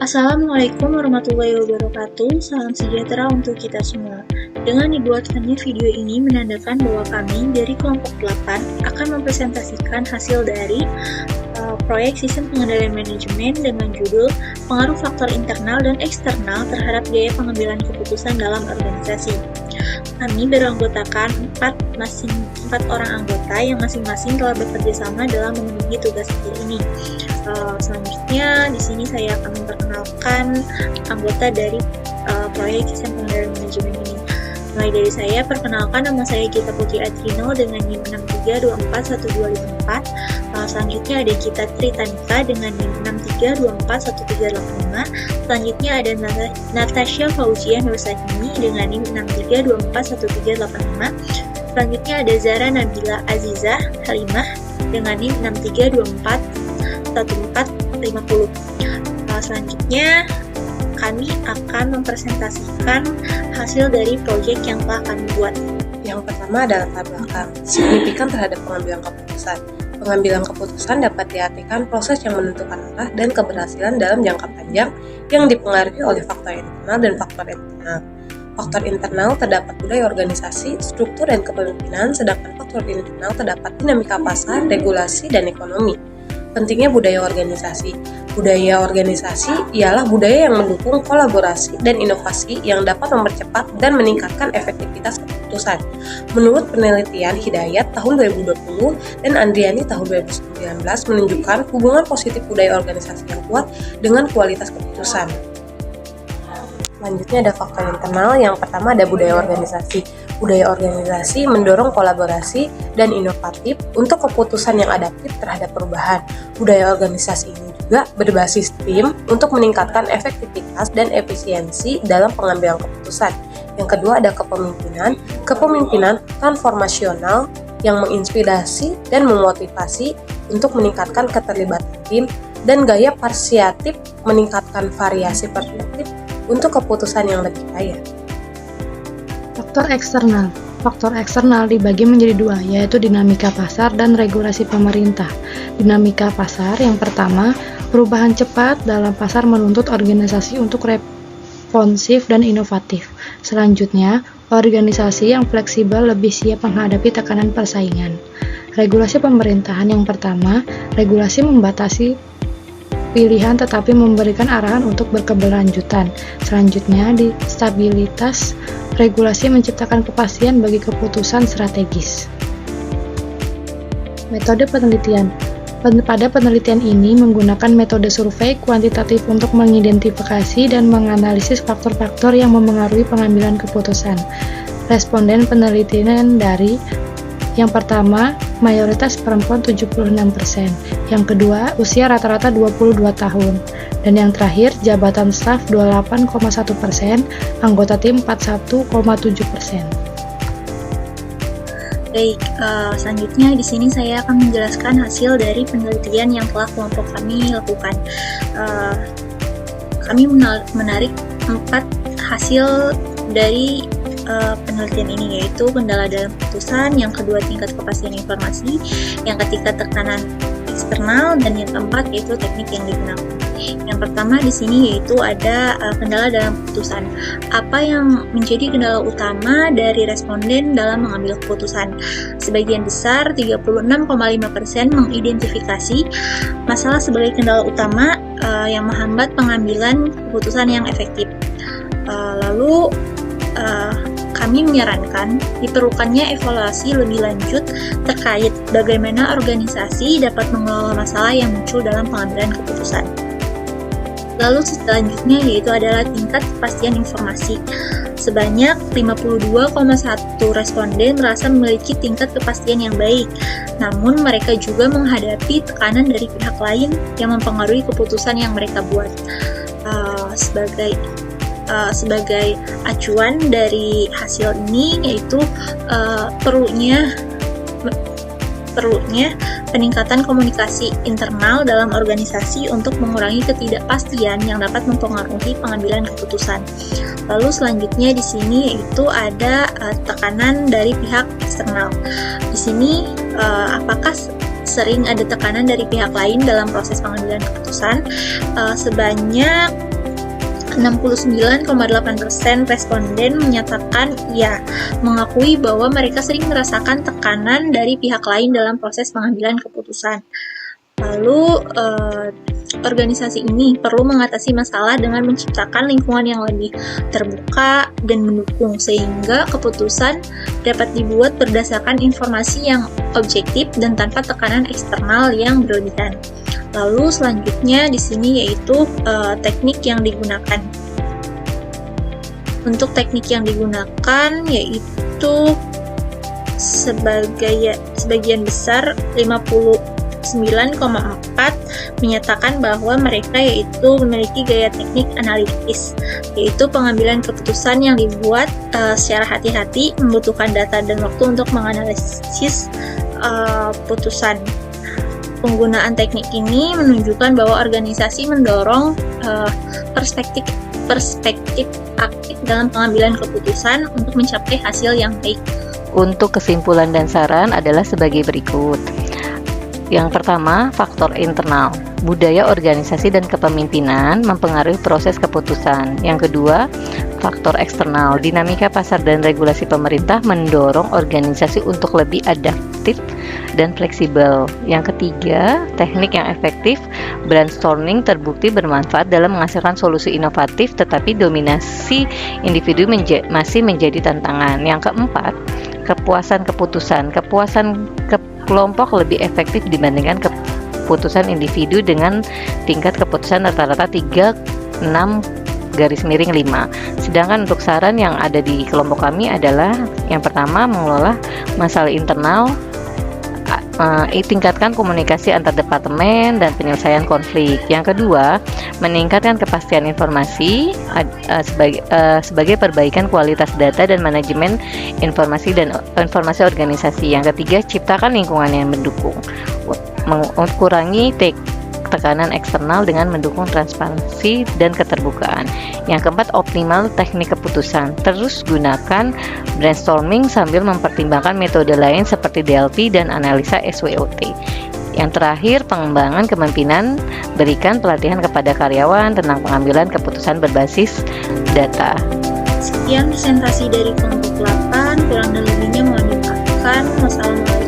Assalamualaikum warahmatullahi wabarakatuh. Salam sejahtera untuk kita semua. Dengan dibuatkannya video ini menandakan bahwa kami dari kelompok 8 akan mempresentasikan hasil dari proyek sistem pengendalian manajemen dengan judul pengaruh faktor internal dan eksternal terhadap biaya pengambilan keputusan dalam organisasi. Kami beranggotakan 4 orang anggota yang masing-masing telah bekerja sama dalam memenuhi tugas ini. Selanjutnya di sini saya akan memperkenalkan anggota dari proyek sistem pengendalian manajemen ini. Mulai dari saya, perkenalkan, nama saya Gita Putri Adrino dengan NIM 63241254. Selanjutnya ada Gita Tritanika dengan NIM 63241385. Selanjutnya ada Natasha Fauzia Nursatini dengan NIM 63241385. Selanjutnya ada Zara Nabila Azizah Halimah dengan NIM 63241450. Selanjutnya kami akan mempresentasikan hasil dari proyek yang telah kami buat. Yang pertama adalah latar belakang signifikan terhadap pengambilan keputusan. Pengambilan keputusan dapat diartikan proses yang menentukan arah dan keberhasilan dalam jangka panjang yang dipengaruhi oleh faktor internal dan faktor eksternal. Faktor internal terdapat budaya organisasi, struktur dan kepemimpinan, sedangkan faktor internal terdapat dinamika pasar, regulasi, dan ekonomi. Pentingnya budaya organisasi. Budaya organisasi ialah budaya yang mendukung kolaborasi dan inovasi yang dapat mempercepat dan meningkatkan efektivitas keputusan. Menurut penelitian Hidayat tahun 2020 dan Andriani tahun 2019 menunjukkan hubungan positif budaya organisasi yang kuat dengan kualitas keputusan. Selanjutnya ada faktor internal. Yang pertama ada budaya organisasi. Budaya organisasi mendorong kolaborasi dan inovatif untuk keputusan yang adaptif terhadap perubahan. Budaya organisasi ini juga berbasis tim untuk meningkatkan efektivitas dan efisiensi dalam pengambilan keputusan. Yang kedua ada kepemimpinan. Kepemimpinan transformasional yang menginspirasi dan memotivasi untuk meningkatkan keterlibatan tim, dan gaya persuasif meningkatkan variasi perspektif untuk keputusan yang lebih kaya. Faktor eksternal. Faktor eksternal dibagi menjadi dua, yaitu dinamika pasar dan regulasi pemerintah. Dinamika pasar yang pertama, perubahan cepat dalam pasar menuntut organisasi untuk responsif dan inovatif. Selanjutnya, organisasi yang fleksibel lebih siap menghadapi tekanan persaingan. Regulasi pemerintahan yang pertama, regulasi membatasi pilihan tetapi memberikan arahan untuk berkeberlanjutan. Selanjutnya, di stabilitas, regulasi menciptakan kepastian bagi keputusan strategis. Metode penelitian. Pada penelitian ini menggunakan metode survei kuantitatif untuk mengidentifikasi dan menganalisis faktor-faktor yang mempengaruhi pengambilan keputusan. Responden penelitian dari yang pertama, mayoritas perempuan 76%, yang kedua, usia rata-rata 22 tahun, dan yang terakhir, jabatan staf 28,1%, anggota tim 41,7%. Baik, selanjutnya di sini saya akan menjelaskan hasil dari penelitian yang telah kelompok kami lakukan. Kami menarik 4 hasil dari penelitian ini, yaitu kendala dalam keputusan, yang kedua tingkat kepastian informasi, yang ketiga tekanan eksternal, dan yang keempat yaitu teknik yang digunakan. Yang pertama di sini yaitu ada kendala dalam keputusan. Apa yang menjadi kendala utama dari responden dalam mengambil keputusan? Sebagian besar 36,5% mengidentifikasi masalah sebagai kendala utama yang menghambat pengambilan keputusan yang efektif. Lalu kami menyarankan diperlukannya evaluasi lebih lanjut terkait bagaimana organisasi dapat mengelola masalah yang muncul dalam pengambilan keputusan. Lalu selanjutnya yaitu adalah tingkat kepastian informasi. Sebanyak 52,1 responden merasa memiliki tingkat kepastian yang baik, namun mereka juga menghadapi tekanan dari pihak lain yang mempengaruhi keputusan yang mereka buat. Sebagai acuan dari hasil ini yaitu perlunya peningkatan komunikasi internal dalam organisasi untuk mengurangi ketidakpastian yang dapat mempengaruhi pengambilan keputusan. Lalu selanjutnya di sini yaitu ada tekanan dari pihak eksternal. Di sini apakah sering ada tekanan dari pihak lain dalam proses pengambilan keputusan? Sebanyak 69,8% responden menyatakan ya, mengakui bahwa mereka sering merasakan tekanan dari pihak lain dalam proses pengambilan keputusan. Lalu, organisasi ini perlu mengatasi masalah dengan menciptakan lingkungan yang lebih terbuka dan mendukung, sehingga keputusan dapat dibuat berdasarkan informasi yang objektif dan tanpa tekanan eksternal yang berlebihan. Lalu selanjutnya di sini yaitu teknik yang digunakan. Untuk teknik yang digunakan yaitu sebagian besar 59,4 menyatakan bahwa mereka yaitu memiliki gaya teknik analitis, yaitu pengambilan keputusan yang dibuat secara hati-hati, membutuhkan data dan waktu untuk menganalisis putusan. Penggunaan teknik ini menunjukkan bahwa organisasi mendorong perspektif aktif dalam pengambilan keputusan untuk mencapai hasil yang baik. Untuk kesimpulan dan saran adalah sebagai berikut. Yang pertama, faktor internal. Budaya organisasi dan kepemimpinan mempengaruhi proses keputusan. Yang kedua, faktor eksternal. Dinamika pasar dan regulasi pemerintah mendorong organisasi untuk lebih adaptif dan fleksibel. Yang ketiga, teknik yang efektif. Brainstorming terbukti bermanfaat dalam menghasilkan solusi inovatif, tetapi dominasi individu masih menjadi tantangan. Yang keempat, kepuasan keputusan. Kepuasan kelompok lebih efektif dibandingkan keputusan individu dengan tingkat keputusan rata-rata 36/5. Sedangkan untuk saran yang ada di kelompok kami adalah yang pertama, mengelola masalah internal, tingkatkan komunikasi antar departemen dan penyelesaian konflik. Yang kedua, meningkatkan kepastian informasi sebagai perbaikan kualitas data dan manajemen informasi organisasi. Yang ketiga, ciptakan lingkungan yang mendukung, mengurangi tekanan eksternal dengan mendukung transparansi dan keterbukaan. Yang keempat, optimal teknik keputusan. Terus gunakan brainstorming sambil mempertimbangkan metode lain seperti DLP dan analisa SWOT. Yang terakhir, pengembangan kepemimpinan. Berikan pelatihan kepada karyawan tentang pengambilan keputusan berbasis data. Sekian presentasi dari kelompok 8, kurang dan lebihnya mohon dimaafkan. Wassalamualaikum